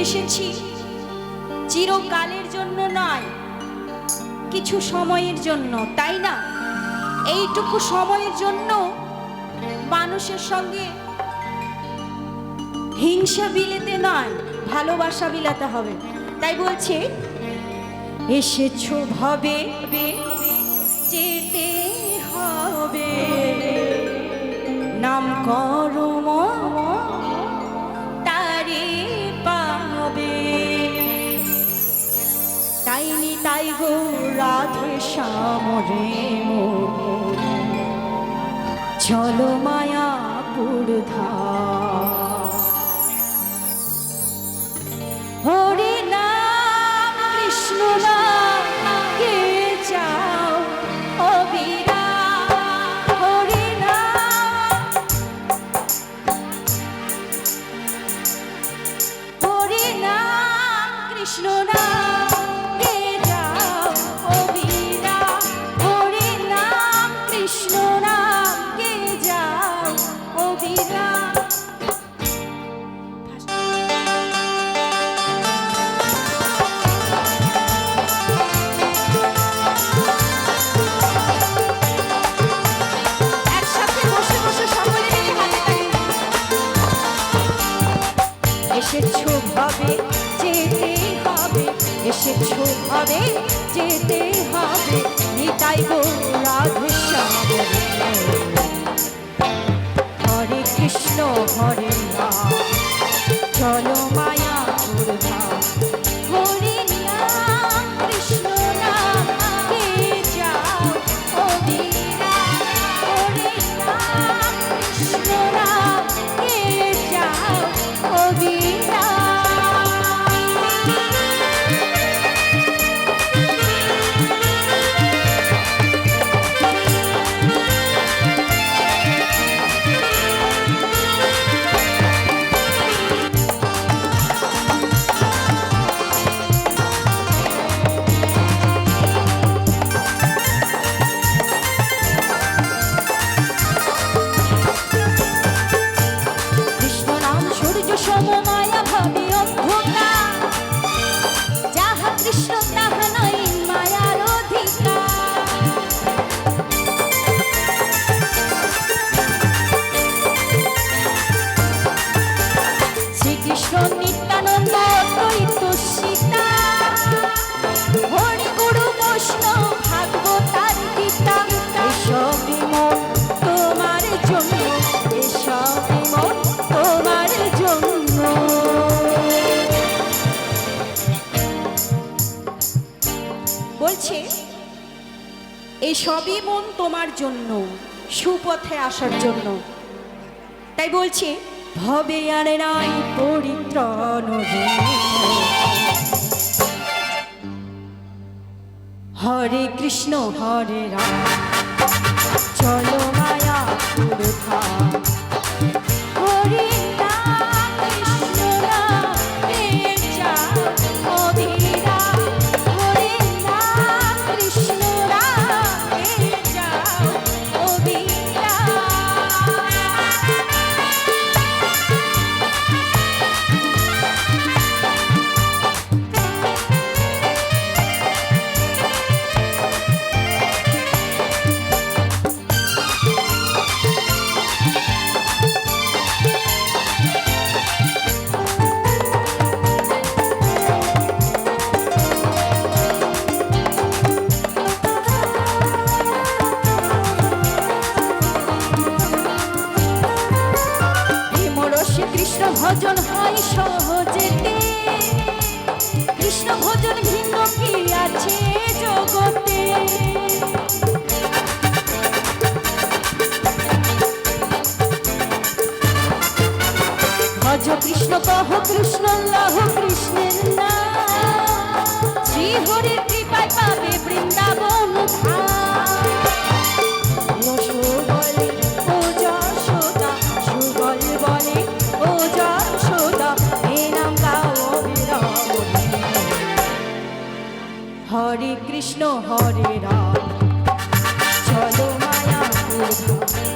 এসেছি চিরকালের জন্য নয়, কিছু সময়ের জন্য, তাই না? এইটুকু সময়ের জন্য মানুষের সঙ্গে হিংসা বিলাতে নয়, ভালোবাসা বিলাতে হবে। তাই বলছে, এসেছো ভাবে যেতে হবে, নাম করম তারে পাবে। তাইনি তাই গো রাধে শ্যামরে চলো মায়াপুর ধাম। হরে নাম কৃষ্ণ নাম কে যাও অবিরা, হরে নাম, হরে নাম কৃষ্ণ নাম কে যাও অবিরা, হরে নাম কৃষ্ণ নাম কে যাও অবিরা। এসেছো ভাবে যেতে হবে, এসেছো ভাবে যেতে হবে, নিতাই গো রাধে শ্যামরে। হরে কৃষ্ণ হরে রাম চলো মায়াপুর ধাম, হরে নাম কৃষ্ণ নাম কে যাও অবিরা, হরে নাম কৃষ্ণ নাম কে যাও অবিরা। সমমায়া ভাবি অন্ধকার, যাহা কৃষ্ণ তাহা নয় মায়ার অধিকার। শ্রীকৃষ্ণ নিত্যানন্দ দ্বৈত সীতা, হরি গুরু বৈষ্ণব ভাগবত আর গীতা, এসবই মন তোমার জন্য, এসবই মন তোমার জন্য। বলছে এই সবই মন তোমার জন্য, সুপথে আসার জন্য। তাই বলছে, ভবে আর নাই পরিত্রাণ, হরে কৃষ্ণ হরে রাম চলো মায়াপুর ধাম, হরে নাম কৃষ্ণ নাম কে যাও অবিরা, হরে নাম কৃষ্ণ নাম কে যাও অবিরা। কৃষ্ণ ভজন হয় সহজেতে, কৃষ্ণ ভজন ভিন্ন কি আছে জগতে। ভজ কৃষ্ণ কহ কৃষ্ণ লহ কৃষ্ণের নাম, শ্রী হরির কৃপায় পাবে বৃন্দাবন ধাম। হরে কৃষ্ণ হরে রাম চলো মায়াপুর ধাম,